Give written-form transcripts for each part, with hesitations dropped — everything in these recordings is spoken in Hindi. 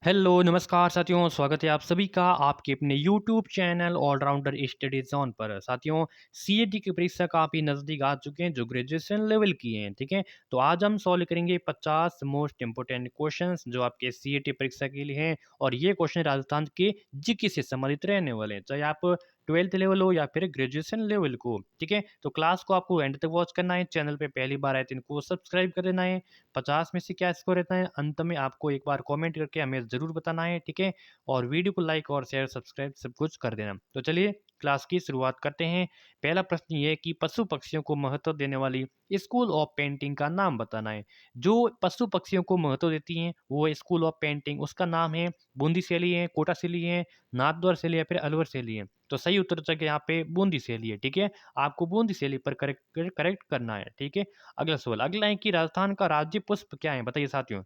हेलो, नमस्कार साथियों, स्वागत है आप सभी का आपके अपने YouTube channel Allrounder Study Zone पर। साथियों, सीएटी की परीक्षा काफ़ी नज़दीक आ चुके हैं जो ग्रेजुएशन लेवल की हैं, ठीक है? तो आज हम सॉल्व करेंगे 50 मोस्ट इंपोर्टेंट क्वेश्चंस जो आपके सीएटी परीक्षा के लिए हैं और ये क्वेश्चन राजस्थान के जीके से संबंधित रहने वाले हैं, चाहे आप 12th लेवल हो या फिर ग्रेजुएशन लेवल को, ठीक है? तो क्लास को आपको एंड तक वॉच करना है, चैनल पे पहली बार आए तो इनको सब्सक्राइब कर देना है। 50 में से क्या स्कोर रहता है अंत में आपको एक बार कमेंट करके हमें ज़रूर बताना है, ठीक है? और वीडियो को लाइक और शेयर सब्सक्राइब सब कुछ कर देना। तो चलिए क्लास की शुरुआत करते हैं। पहला प्रश्न ये है कि पशु पक्षियों को महत्व देने वाली स्कूल ऑफ पेंटिंग का नाम बताना है। जो पशु पक्षियों को महत्व देती हैं वो स्कूल ऑफ पेंटिंग, उसका नाम है बूंदी शैली है, कोटा शैली है, नाथद्वार शैली या फिर अलवर शैली है। तो सही उत्तर हो यहाँ पे बूंदी शैली है, ठीक है? आपको बूंदी शैली पर करेक्ट करेक्ट करना है, ठीक है? अगला सवाल अगला है कि राजस्थान का राज्य पुष्प क्या है? बताइए साथियों।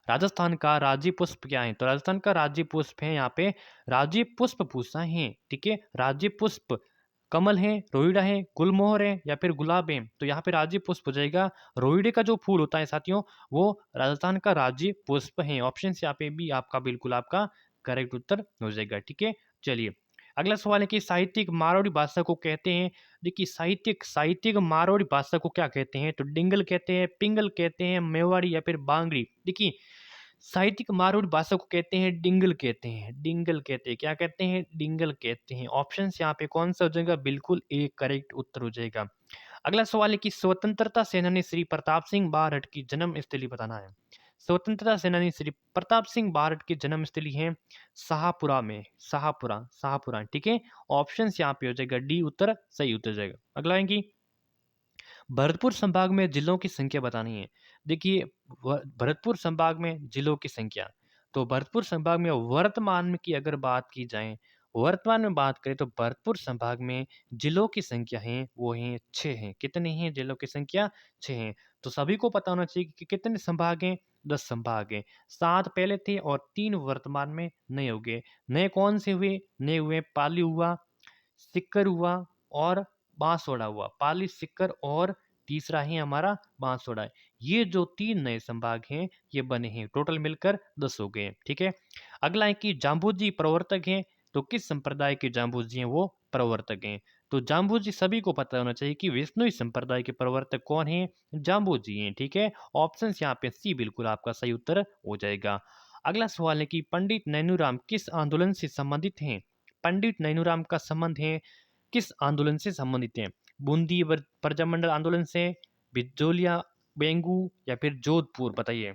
राजस्थान का राज्य पुष्प क्या है? तो राजस्थान का राज्य पुष्प है यहाँ पे राज्य पुष्प पूषा है, ठीक है? राज्य पुष्प कमल है, रोहिड़ा है, गुलमोहर है या फिर गुलाब है। तो यहाँ पे राज्य पुष्प हो जाएगा। रोहिड़े का जो फूल होता है साथियों वो राजस्थान का राज्य पुष्प है। ऑप्शन यहाँ पे भी आपका बिल्कुल आपका करेक्ट उत्तर हो जाएगा, ठीक है? चलिए अगला सवाल है कि साहित्यिक मारवाड़ी भाषा को कहते हैं। देखिए साहित्यिक साहित्यिक मारवाड़ी भाषा को क्या कहते हैं? तो डिंगल कहते हैं, पिंगल कहते हैं, मेवाड़ी या फिर बांगड़ी। देखिए साहित्यिक मारवाड़ी भाषा को कहते हैं डिंगल कहते हैं, डिंगल कहते हैं, क्या कहते हैं? डिंगल कहते हैं। ऑप्शन यहाँ पे कौन सा हो जाएगा? बिल्कुल एक करेक्ट उत्तर हो जाएगा। अगला सवाल है कि स्वतंत्रता सेनानी श्री प्रताप सिंह बारहट की जन्म स्थली बताना है। स्वतंत्रता सेनानी श्री प्रताप सिंह बारहट की जन्म स्थली है शाहपुरा में, शाहपुरा, शाहपुरा, ठीक है? ऑप्शन यहाँ पे हो जाएगा डी उत्तर सही उत्तर जाएगा। अगला है कि भरतपुर संभाग में जिलों की संख्या बतानी है। देखिए भरतपुर संभाग में जिलों की संख्या, तो भरतपुर संभाग में वर्तमान में की अगर बात की जाए, वर्तमान में बात करें तो भरतपुर संभाग में जिलों की संख्या है वो है 6 हैं। कितने हैं जिलों की संख्या? 6 हैं। तो सभी को पता होना चाहिए कि कितने संभाग हैं? 10 संभाग हैं। 7 पहले थे और 3 वर्तमान में नए हो गए। नए कौन से हुए? नए हुए पाली हुआ, सिक्कर हुआ और बांसवाड़ा हुआ। पाली, सिक्कर और तीसरा है हमारा बांसवाड़ा। ये जो 3 नए संभाग हैं ये बने हैं। टोटल मिलकर 10 हो गए हैं, ठीक है? अगला है कि जाम्बूजी प्रवर्तक हैं। तो किस संप्रदाय के जाम्बूजी हैं वो प्रवर्तक हैं? तो जाम्बूजी सभी को पता होना चाहिए कि विष्णुई संप्रदाय के प्रवर्तक कौन हैं? जाम्बूजी हैं, ठीक है? ऑप्शन यहाँ पे सी बिल्कुल आपका सही उत्तर हो जाएगा। अगला सवाल है कि पंडित नैनूराम किस आंदोलन से संबंधित हैं? पंडित नैनूराम का संबंध है किस आंदोलन से संबंधित है? बूंदी प्रजामंडल आंदोलन से, बिजोलिया बेंगू या फिर जोधपुर? बताइए।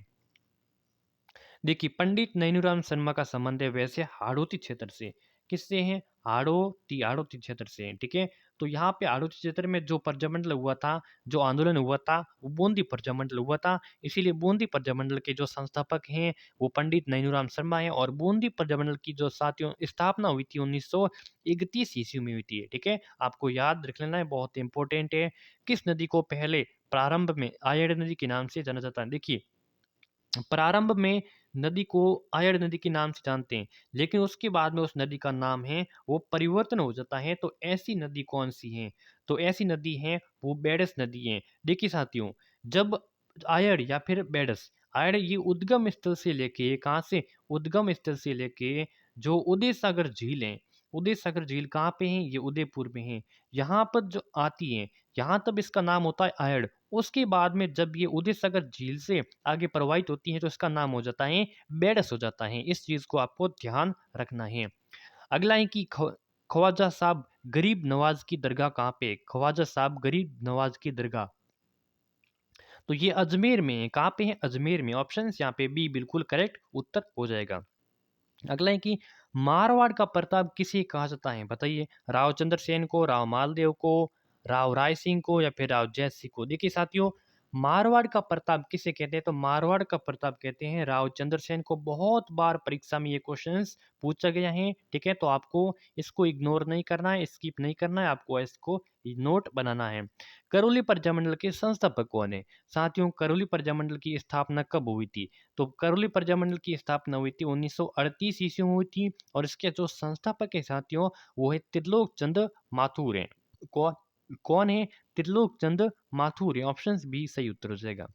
देखिए पंडित नैनूराम शर्मा का संबंध है वैसे हाड़ौती क्षेत्र से। किससे है? हाड़ौती, हाड़ौती क्षेत्र से है, ठीक है? तो यहाँ पे हाड़ौती क्षेत्र में जो प्रजामंडल हुआ था, जो आंदोलन हुआ था, वो बूंदी प्रजामंडल हुआ था। इसीलिए बूंदी प्रजामंडल के जो संस्थापक हैं वो पंडित नैनूराम शर्मा है और बूंदी प्रजामंडल की जो साथियों स्थापना हुई थी 1931 ईस्वी में हुई थी, ठीक है? आपको याद रख लेना है, बहुत इंपॉर्टेंट है। किस नदी को पहले प्रारंभ में आयड़ नदी के नाम से जाना जाता है? देखिए प्रारंभ में नदी को आयड़ नदी के नाम से जानते हैं, लेकिन उसके बाद में उस नदी का नाम है वो परिवर्तन हो जाता है। तो ऐसी नदी कौन सी है? तो ऐसी नदी है वो बेडस नदी है। देखिए साथियों, जब आयड़ या फिर बेडस, आयड़ ये उद्गम स्थल से लेके कहाँ से? उद्गम स्थल से लेके जो उदय सागर झील है, उदय सागर झील कहाँ पे है? ये उदयपुर में है। यहाँ पर जो आती है, यहाँ तब इसका नाम होता है आयड़। उसके बाद में जब ये उदय सागर झील से आगे प्रवाहित होती हैं तो इसका नाम हो जाता है बेडस हो जाता है। इस चीज को आपको ध्यान रखना है। अगला है कि ख्वाजा साहब गरीब नवाज की दरगाह कहाँ पे है? ख्वाजा साहब गरीब नवाज की दरगाह, तो ये अजमेर में है। कहाँ पे है? अजमेर में। ऑप्शन यहाँ पे बी बिल्कुल करेक्ट उत्तर हो जाएगा। अगला है कि मारवाड़ का प्रताप किसे कहा जाता है? बताइए। राव चंद्र सेन को, राव मालदेव को, राव राय सिंह को या फिर राव जय सिंह को? देखिए साथियों, मारवाड़ का प्रताप किसे कहते हैं? तो मारवाड़ का प्रताप कहते हैं राव चंद्र सेन को। बहुत बार परीक्षा में ये क्वेश्चंस पूछा गया है, ठीक है? तो आपको इसको इग्नोर नहीं करना है, स्किप नहीं करना है, आपको इसको नोट बनाना है। करौली प्रजामंडल के संस्थापक कौन है? साथियों, करौली प्रजामंडल की स्थापना कब हुई थी? तो करौली प्रजामंडल की स्थापना हुई थी 1938 ईस्वी में हुई थी और इसके जो संस्थापक है साथियों वो है त्रिलोक चंद माथुर हैं। कौन कौन है? त्रिलोक चंद माथुर है। ऑप्शन बी सही उत्तर हो जाएगा।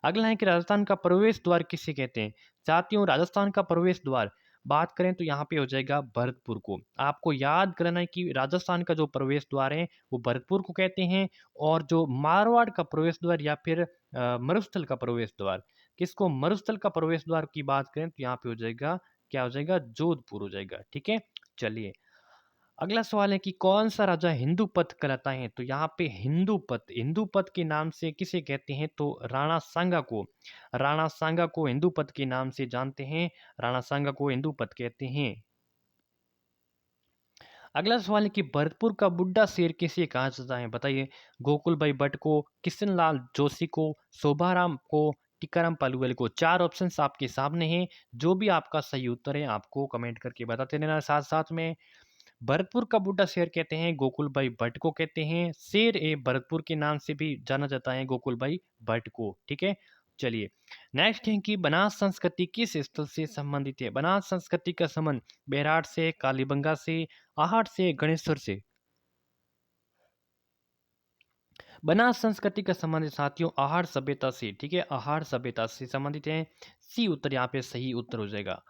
अगला है कि राजस्थान का प्रवेश द्वार किसे कहते हैं? साथियों, राजस्थान का प्रवेश द्वार बात करें तो यहाँ पे हो जाएगा भरतपुर को। आपको याद करना है कि राजस्थान का जो प्रवेश द्वार है वो भरतपुर को कहते हैं, और जो मारवाड़ का प्रवेश द्वार या फिर मरुस्थल का प्रवेश द्वार, किसको मरुस्थल का प्रवेश द्वार की बात करें तो यहाँ पे हो जाएगा, क्या हो जाएगा, जोधपुर हो जाएगा। ठीक है, चलिए अगला सवाल है कि कौन सा राजा हिंदूपत कहलाता है? तो यहाँ पे हिंदूपत, हिंदूपत के नाम से किसे कहते हैं? तो राणा सांगा को। राणा सांगा को हिंदूपत के नाम से जानते हैं, राणा सांगा को हिंदूपत कहते हैं। अगला सवाल है कि भरतपुर का बुड्ढा शेर किसे कहा जाता है? बताइए। गोकुल भाई भट्ट को, किशन लाल जोशी को, शोभाराम को, टीकाराम पालुवाल को। चार ऑप्शंस आपके सामने हैं, जो भी आपका सही उत्तर है आपको कमेंट करके बताते रहना। साथ साथ में भरतपुर का बुड्ढा शेर कहते हैं गोकुल भाई भट्ट को कहते हैं। शेर ए भरतपुर के नाम से भी जाना जाता है गोकुल भाई भट्ट को। ठीक है, चलिए नेक्स्ट है कि बनास संस्कृति किस स्थल से संबंधित है? बनास संस्कृति का संबंध बेराट से, कालीबंगा से, आहट से, गणेश्वर से। बनास संस्कृति का संबंध साथियों आहार सभ्यता से। ठीक है, आहार सभ्यता से संबंधित है। सी उत्तर यहाँ पे सही उत्तर हो जाएगा।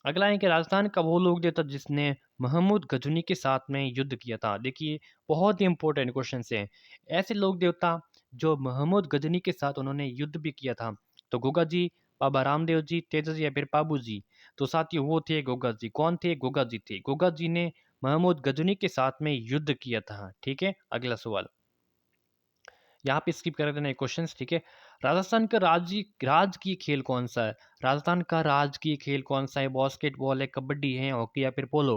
अगला है कि राजस्थान का वो लोक देवता जिसने महमूद गजनी के साथ में युद्ध किया था। देखिए बहुत ही इंपॉर्टेंट क्वेश्चन है। ऐसे लोक देवता जो महमूद गजनी के साथ उन्होंने युद्ध भी किया था, तो गोगा जी, बाबा रामदेव जी, तेजा जी या फिर बाबू जी। तो साथियों वो थे गोगा जी। कौन थे? गोगा जी थे। गोगा जी ने महमूद गजनी के साथ में युद्ध किया था। ठीक है, अगला सवाल यहाँ पे स्किप कर देना क्वेश्चन। ठीक है, राजस्थान का राजकीय खेल कौन सा है? राजस्थान का राजकीय खेल कौन सा है? बास्केटबॉल है, कबड्डी है, हॉकी या फिर पोलो?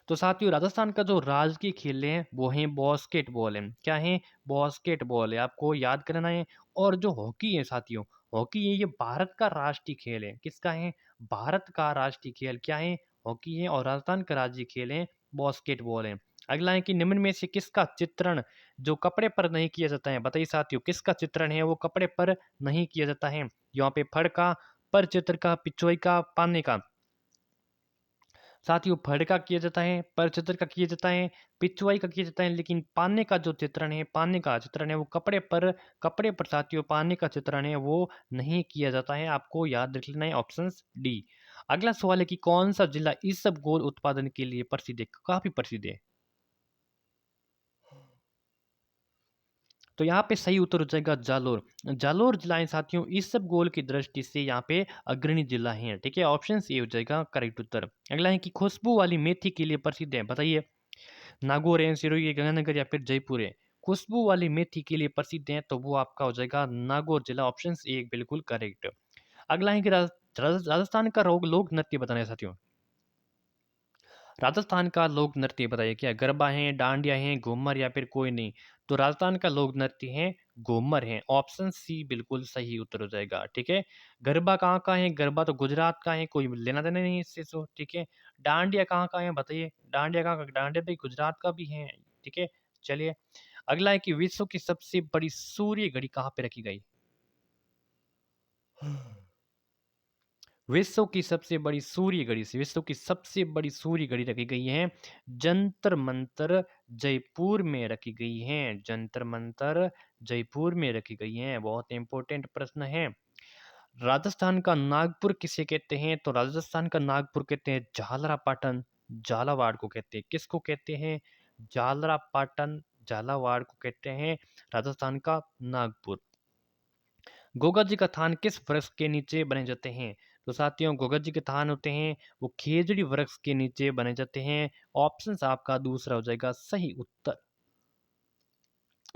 तो साथियों राजस्थान का जो राजकीय खेल है वो है बास्केटबॉल है। क्या है? बास्केटबॉल है, आपको याद करना है। और जो हॉकी है साथियों, हॉकी है, ये भारत का राष्ट्रीय खेल है। किसका है? भारत का राष्ट्रीय खेल क्या है? हॉकी है। और राजस्थान का राज्य खेल है बास्केटबॉल है। अगला है कि निम्न में से किसका चित्रण जो कपड़े पर नहीं किया जाता है? बताइए साथियों, किसका चित्रण है वो कपड़े पर नहीं किया जाता है? यहाँ पे फड़ का, पर चित्र का, पिचोई का, पानी का। साथ ही वो फड़ का किया जाता है, परचित्र का किया जाता है, पिचवाई का किया जाता है, लेकिन पानी का जो चित्रण है, पानी का चित्रण है वो कपड़े पर साथियों पानी का चित्रण है वो नहीं किया जाता है। आपको याद रख लेना है ऑप्शन डी। अगला सवाल है कि कौन सा जिला इसबगोल उत्पादन के लिए प्रसिद्ध है? काफी प्रसिद्ध है। तो यहाँ पे सही उत्तर हो जाएगा जालोर। जालोर जिला है साथियों इसबगोल की दृष्टि से यहाँ पे अग्रणी जिला है। ठीक है, ऑप्शन ए हो जाएगा करेक्ट उत्तर। अगला है कि खुशबू वाली मेथी के लिए प्रसिद्ध है। बताइए। नागौर है, सिरोही है, गंगानगर या फिर जयपुर है? खुशबू वाली मेथी के लिए प्रसिद्ध है, तो वो आपका हो जाएगा नागौर जिला। ऑप्शन ए बिल्कुल करेक्ट। अगला है कि राजस्थान का लोक नृत्य बताना है साथियों। राजस्थान का लोक नृत्य बताइए, क्या गरबा है, डांडिया है, घूमर या फिर कोई नहीं? तो राजस्थान का लोक नृत्य है घूमर है। ऑप्शन सी बिल्कुल सही उत्तर हो जाएगा। ठीक है, गरबा कहाँ का है? गरबा तो गुजरात का है, कोई लेना देना नहीं इससे। सो ठीक है, डांडिया कहाँ का है बताइए? डांडिया कहाँ का? डांडिया भी गुजरात का भी है। ठीक है, चलिए अगला है कि विश्व की सबसे बड़ी सूर्य घड़ी कहाँ पे रखी गई? विश्व की सबसे बड़ी सूर्य घड़ी रखी गई है जंतर मंतर जयपुर में रखी गई है। जंतर मंतर जयपुर में रखी गई है। बहुत इंपॉर्टेंट प्रश्न है। राजस्थान का नागपुर किसे कहते हैं? तो राजस्थान का नागपुर कहते हैं झालरापाटन, झालावाड़ को कहते हैं। किसको कहते हैं? झालरापाटन, झालावाड़ को कहते हैं राजस्थान का नागपुर। गोगा जी का थान किस वृक्ष के नीचे बने जाते हैं? तो साथियों गोगा जी के थान होते हैं वो खेजड़ी वृक्ष के नीचे बने जाते हैं। ऑप्शन आपका दूसरा हो जाएगा सही उत्तर।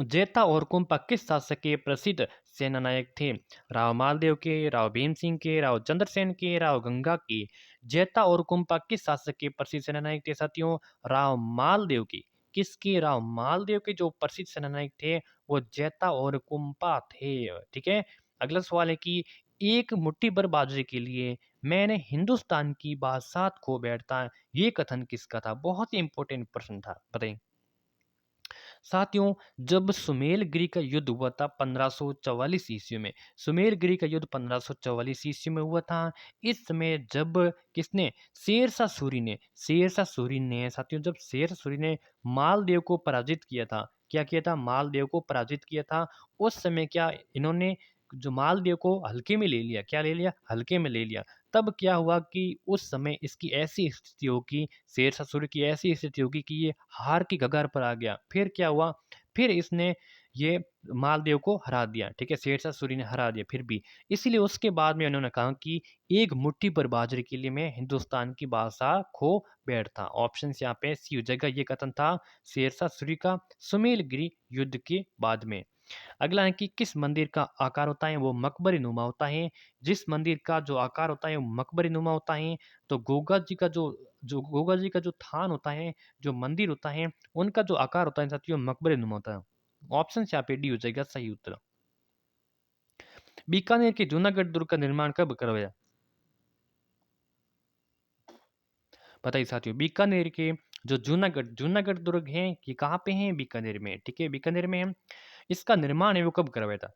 जेता और कुंपा किस शासक के प्रसिद्ध सेना नायक थे? राव मालदेव के, राव भीम सिंह के, राव चंद्रसेन के, राव गंगा के? जेता और कुंपा किस शासक के प्रसिद्ध सेना नायक थे साथियों? राव मालदेव के। किसके? राव मालदेव के जो प्रसिद्ध सेना नायक थे वो जेता और कुंपा थे। ठीक है, अगला सवाल है कि एक मुट्ठी भर बाजरे के लिए मैंने हिंदुस्तान की बादशाह को बैठता, ये कथन किसका था? बहुत ही इंपॉर्टेंट प्रश्न था, बताइए। साथियों जब सुमेलगिरी का युद्ध हुआ था 1544 ईस्वी में, सुमेलगिरी का युद्ध 1544 ईस्वी में हुआ था। इस समय जब किसने? शेरशाह सूरी ने साथियों जब शेरशाह सूरी ने मालदेव को पराजित किया था, क्या किया था? मालदेव को पराजित किया था। उस समय क्या इन्होंने जो मालदेव को हल्के में ले लिया, क्या ले लिया? हल्के में ले लिया। तब क्या हुआ कि उस समय इसकी ऐसी स्थिति होगी, शेरशाह सूरी की ऐसी स्थिति होगी कि ये हार की कगार पर आ गया। फिर क्या हुआ? फिर इसने ये मालदेव को हरा दिया, ठीक है? शेरशाह सूरी ने हरा दिया फिर भी। इसीलिए उसके बाद में उन्होंने कहा कि एक मुट्ठी भर बाजरे के लिए मैं हिंदुस्तान की बादशाह खो बैठता। ऑप्शंस यहाँ पे सी हो जाएगा। ये कथन था शेरशाह सूरी का सुमेलगिरी युद्ध के बाद में। अगला है कि किस मंदिर का आकार होता है वो मकबरे नुमा होता है। जिस मंदिर का जो आकार होता है वो मकबरे नुमा होता है। तो गोगा जी का जो गोगा जी का जो थान होता है, जो मंदिर होता है, उनका जो आकार होता है साथियों मकबरे नुमा होता है। ऑप्शन यहाँ पे डी हो जाएगा सही उत्तर। बीकानेर के जूनागढ़ दुर्ग का निर्माण कब करवाया? बताइए साथियों, बीकानेर के जो जूनागढ़ जूनागढ़ दुर्ग है ये कहाँ पे है? बीकानेर में, ठीक है? बीकानेर में है। इसका निर्माण है वो कब करवाया था?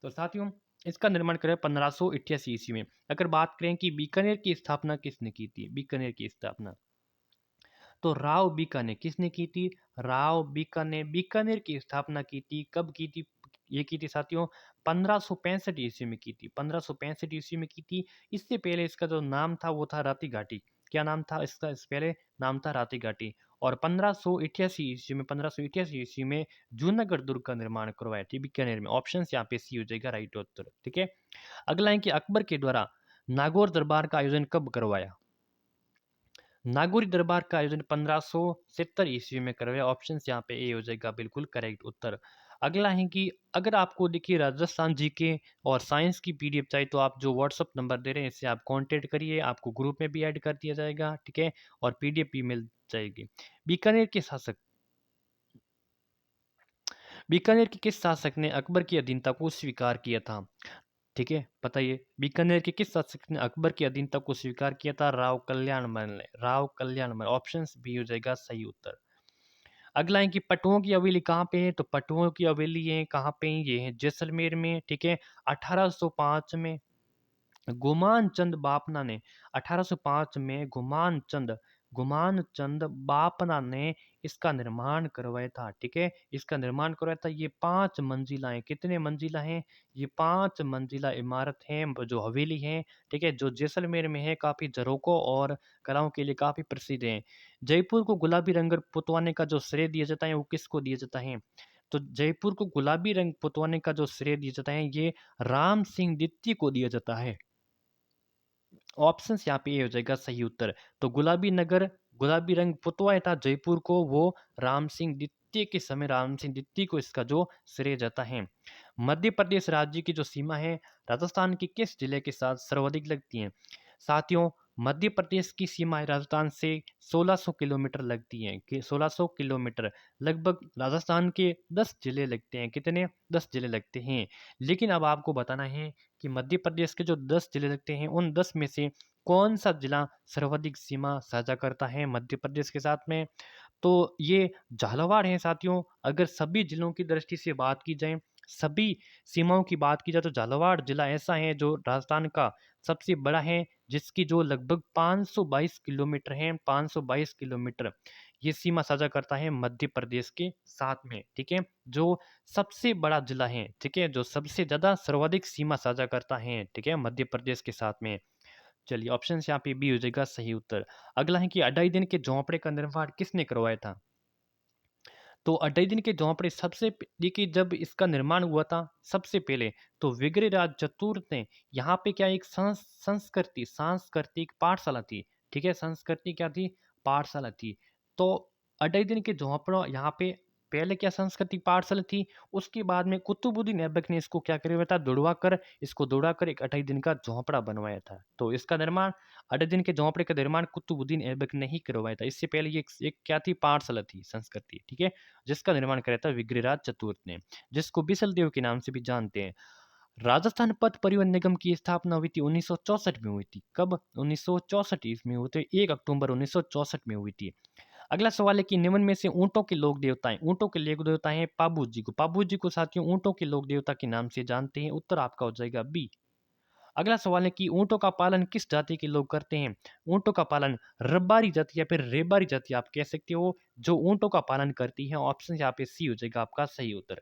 तो साथियों इसका निर्माण करा 1588 ईस्वी में। अगर बात करें कि बीकानेर की स्थापना किसने की थी? बीकानेर की स्थापना तो राव बीकानेर किसने की थी? राव बीकानेर बीकानेर की स्थापना की थी। कब की थी? ये की थी साथियों 1565 ईस्वी में की थी। 1565 ईस्वी में की थी। इससे पहले इसका जो नाम था वो था राती घाटी। क्या नाम था इसका? इससे पहले नाम था राती घाटी। और 1588 ईस्वी में जूनागढ़ दुर्ग का निर्माण करवाया थी बीकानेर में। ऑप्शन यहाँ पे सी हो जाएगा राइट उत्तर, ठीक है? अगला है कि अकबर के द्वारा नागौर दरबार का आयोजन कब करवाया? नागौरी दरबार का आयोजन 1570 ईस्वी में करवाया। ऑप्शन यहाँ पे ए हो जाएगा बिल्कुल करेक्ट उत्तर। अगला है कि अगर आपको देखिए राजस्थान जीके और साइंस की पीडीएफ चाहिए तो आप जो व्हाट्सअप नंबर दे रहे हैं इससे आप कांटेक्ट करिए, आपको ग्रुप में भी ऐड कर दिया जाएगा, ठीक है? और पीडीएफ भी मिल जाएगी। बीकानेर के शासक बीकानेर के किस शासक ने अकबर की अधीनता को स्वीकार किया था? ठीक है, बताइए बीकानेर के किस शासक ने अकबर की अधीनता को स्वीकार किया था? राव कल्याणमल ने। राव कल्याणमल। ऑप्शन बी हो जाएगा सही उत्तर। अगला है कि पटुओं की हवेली कहाँ पे है? तो पटुओं की हवेली है कहाँ पे? ये है जैसलमेर में, ठीक है? 1805 में गुमान चंद बापना ने 1805 में गुमान चंद बापना ने इसका निर्माण करवाया था, ठीक है? इसका निर्माण करवाया था। ये 5 मंजिला है। कितने मंजिला हैं? ये 5 मंजिला इमारत है जो हवेली है, ठीक है? जो जैसलमेर में है, काफी झरोकों और कलाओं के लिए काफी प्रसिद्ध है। जयपुर को गुलाबी रंग पुतवाने का जो श्रेय दिया जाता है वो किसको दिया जाता है? तो जयपुर को गुलाबी रंग पुतवाने का जो श्रेय दिया जाता है ये राम सिंह द्वितीय को दिया जाता है। ऑप्शन यहाँ पे ये हो जाएगा सही उत्तर। तो गुलाबी रंग पुतवाया था जयपुर को वो राम सिंह द्वितीय के समय राम सिंह द्वितीय को इसका जो श्रेय जाता है। मध्य प्रदेश राज्य की जो सीमा है राजस्थान के किस जिले के साथ सर्वाधिक लगती है? साथियों मध्य प्रदेश की सीमाएं राजस्थान से 1600 किलोमीटर लगती हैं कि 1600 किलोमीटर लगभग राजस्थान के 10 जिले लगते हैं। कितने? 10 जिले लगते हैं। लेकिन अब आपको बताना है कि मध्य प्रदेश के जो 10 जिले लगते हैं उन 10 में से कौन सा जिला सर्वाधिक सीमा साझा करता है मध्य प्रदेश के साथ में? तो ये झालावाड़ है साथियों। अगर सभी जिलों की दृष्टि से बात की जाए, सभी सीमाओं की बात की जाए तो झालावाड़ जिला ऐसा है जो राजस्थान का सबसे बड़ा है, जिसकी जो लगभग 522 किलोमीटर है। 522 किलोमीटर ये सीमा साझा करता है मध्य प्रदेश के साथ में, ठीक है? जो सबसे बड़ा जिला है, ठीक है? जो सबसे ज्यादा सर्वाधिक सीमा साझा करता है, ठीक है? मध्य प्रदेश के साथ में। चलिए ऑप्शन यहाँ पे बी हो जाएगा सही उत्तर। अगला है कि अढ़ाई दिन के झोंपड़े का निर्माण किसने करवाया था? तो अढ़ाई दिन के झोंपड़े देखिए जब इसका निर्माण हुआ था सबसे पहले तो विग्रहराज चतुर्थ ने यहाँ पे क्या एक सांस्कृतिक पाठशाला थी, ठीक है? संस्कृति क्या थी? पाठशाला थी। तो अढ़ाई दिन के झोंपड़ा यहाँ पे पहले क्या सांस्कृतिक पाठशाला थी, उसके बाद में कुतुबुद्दीन ऐबक ने इसको क्या करवाया था? दुड़वा कर एक अढ़ाई दिन का झोंपड़ा बनवाया था। तो इसका निर्माण अढ़ाई दिन के झोंपड़े का निर्माण कुतुबुद्दीन ऐबक ने ही करवाया था। इससे पहले ये एक क्या थी? पाठशाला थी, संस्कृति, ठीक है? जिसका निर्माण कराया था विग्रहराज चतुर्थ ने, जिसको बिसल देव के नाम से भी जानते हैं। राजस्थान पथ परिवहन निगम की स्थापना हुई थी 1964 में हुई थी। कब? 1964 में हुई थी। 1 अक्टूबर 1964 में हुई थी। अगला सवाल है कि निम्न में से ऊंटों के लोक देवता हैं। ऊंटों के लोक देवता हैं पाबू जी को। पाबू जी को साथियों ऊंटों के लोक देवता के नाम से जानते हैं। उत्तर आपका हो जाएगा बी। अगला सवाल है कि ऊँटों का पालन किस जाति के लोग करते हैं? ऊँटों का पालन रब्बारी जाति या फिर रेबारी जाति आप कह सकते हो, जो ऊँटों का पालन करती है। ऑप्शन यहाँ पे सी हो जाएगा आपका सही उत्तर।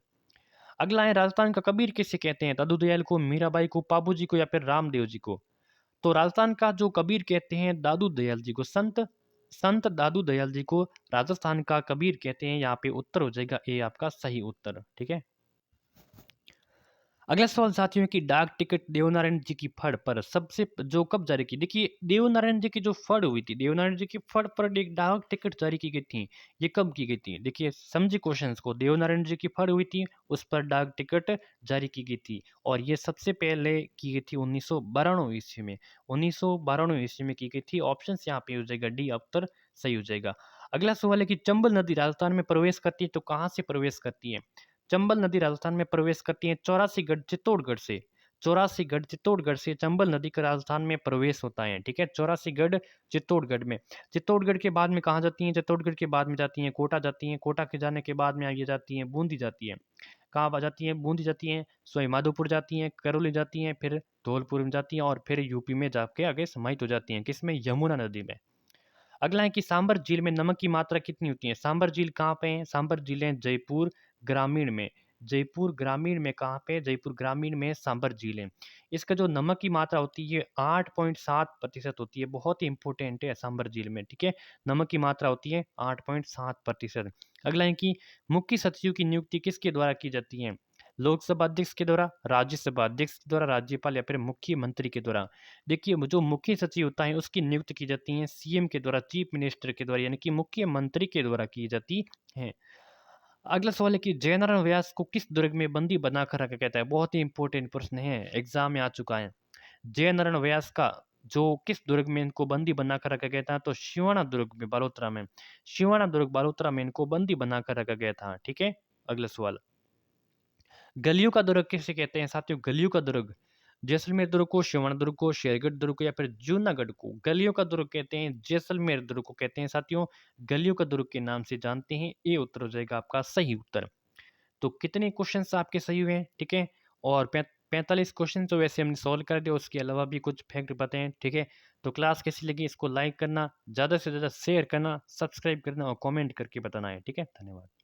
अगला है राजस्थान का कबीर किसे कहते हैं? दादू दयाल को, मीराबाई को, पापू जी को या फिर रामदेव जी को? तो राजस्थान का जो कबीर कहते हैं दादू दयाल जी को, संत संत दादू दयाल जी को राजस्थान का कबीर कहते हैं। यहाँ पे उत्तर हो जाएगा ए आपका सही उत्तर। ठीक है। अगला सवाल साथियों कि डाक टिकट देवनारायण जी की फड़ पर सबसे जो कब जारी की? देखिए देवनारायण जी की जो फड़ हुई थी, देवनारायण जी की फड़ पर एक डाक टिकट जारी की गई थी। ये कब की गई थी? देखिए समझिए क्वेश्चंस को। देवनारायण जी की फड़ हुई थी, उस पर डाक टिकट जारी की गई थी और ये सबसे पहले की गई थी 1992 ईस्वी में। 1992 ईस्वी में की गई थी। ऑप्शन यहाँ पे हो जाएगा डी उत्तर सही हो जाएगा। अगला सवाल है कि चंबल नदी राजस्थान में प्रवेश करती है तो कहाँ से प्रवेश करती है? चंबल नदी राजस्थान में प्रवेश करती है चौरासीगढ़ चित्तौड़गढ़ से। चौरासीगढ़ चित्तौड़गढ़ से चंबल नदी का राजस्थान में प्रवेश होता है। ठीक है, चौरासीगढ़ चित्तौड़गढ़ में। चित्तौड़गढ़ के बाद में कहाँ जाती हैं? चित्तौड़गढ़ के बाद में जाती हैं कोटा जाती हैं। कोटा के जाने के बाद में आगे जाती हैं बूंदी जाती हैं। कहाँ जाती हैं? बूंदी जाती हैं, सवाई माधोपुर जाती हैं, करौली जाती हैं, फिर धौलपुर में जाती हैं और फिर यूपी में जाके आगे समाहित हो जाती हैं। किसमें? यमुना नदी में। अगला है कि सांभर झील में नमक की मात्रा कितनी होती है? सांभर झील कहाँ पे है? सांभर झील है जयपुर ग्रामीण में। जयपुर ग्रामीण में कहाँ पे? जयपुर ग्रामीण में सांभर झील है। इसका जो नमक की मात्रा होती है 8.7% होती है। बहुत ही इंपॉर्टेंट है सांभर झील में। ठीक है, नमक की मात्रा होती है 8.7%। अगला है कि मुख्य सचिव की नियुक्ति किसके द्वारा की जाती है? लोकसभा अध्यक्ष के द्वारा, राज्यसभा अध्यक्ष के द्वारा, राज्यपाल या फिर मुख्यमंत्री के द्वारा? देखिए जो मुख्य सचिव होता है उसकी नियुक्ति की जाती है सीएम के द्वारा, चीफ मिनिस्टर के द्वारा, यानी कि मुख्यमंत्री के द्वारा की जाती है। अगला सवाल है कि जयनारायण व्यास को किस दुर्ग में बंदी बनाकर रखा गया था? बहुत ही इंपॉर्टेंट प्रश्न है, एग्जाम में आ चुका है। जयनारायण व्यास का जो किस दुर्ग में इनको बंदी बनाकर रखा गया था? तो शिवाना दुर्ग में, बालोतरा में। शिवाना दुर्ग बालोतरा में इनको बंदी बनाकर रखा गया था। ठीक है। अगला सवाल, गलियों का दुर्ग किसे कहते हैं साथियों? गलियों का दुर्ग जैसलमेर दुर्ग को, शिवण दुर्ग को, शेरगढ़ दुर्ग को या फिर जूनागढ़ को? गलियों का दुर्ग कहते हैं, जैसलमेर दुर्ग को कहते हैं साथियों। गलियों का दुर्ग के नाम से जानते हैं। ये उत्तर हो जाएगा आपका सही उत्तर। तो कितने क्वेश्चंस आपके सही हुए हैं? ठीक है, और 45 क्वेश्चन तो वैसे हमने सॉल्व कर दिया, उसके अलावा भी कुछ फैक्ट बताएं। ठीक है, तो क्लास कैसी लगी इसको लाइक करना, ज़्यादा से ज़्यादा शेयर करना, सब्सक्राइब करना और कमेंट करके बताना है। ठीक है, धन्यवाद।